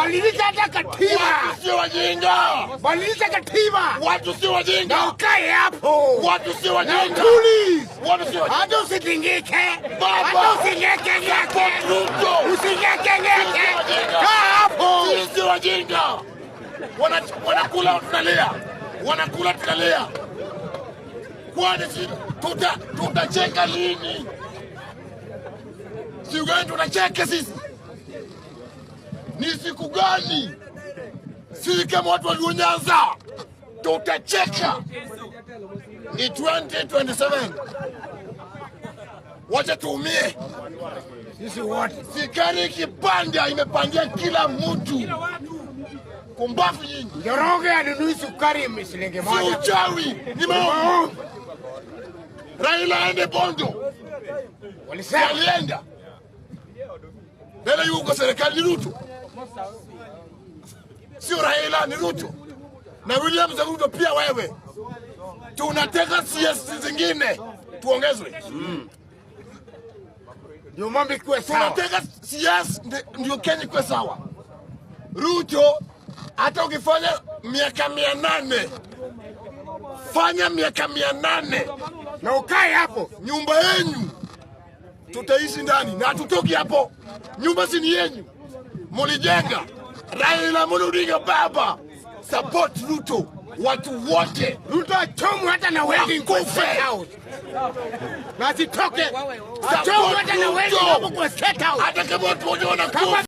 Badilisha hata katiba. Watu si wajinga. Badilisha katiba. Watu si wajinga. Na ukae hapo. Watu si wajinga. Na tulize. Watu si wajinga. Hata usitingike. Baba. Hata usingeke. Usingeke. Kaa hapo. Si wajinga. Wanakula tunalia. Wanakula tunalia. Kwani tutacheka lini? Siku gani tunacheka sisi? Ni siku gani? Sisi kama watu wa Nyanza tutacheka. Ni 2027. Wacha tuumie. Sisi wote. Sikari kipanda imepandia kila mtu. Kumbafu nyingi. Njoroge anunui sukari shilingi moja. Si uchawi, ni maovu. Raila aende Bondo. Walisema alienda. Nenda yuko serikali ni Ruto. Sio Raila ni Ruto. Na William Ruto pia wewe. Tunataka CS zingine tuongezwe. Ndio mambo ikuwe sawa. Tunataka CS ndio Kenya ikuwe sawa. Ruto hata ukifanya miaka 800 fanya miaka 800 na ukae hapo. Nyumba yenu tutaishi ndani na tutoki hapo. Nyumba si ni yenu, mulijenga. Raila Odinga baba, support Ruto, watu wote. Ruto achomwe hata na wedding kwa State House. Na sitoke. Achomwe hata na wedding hapo kwa State House. Hata kama watu wote wanakufa.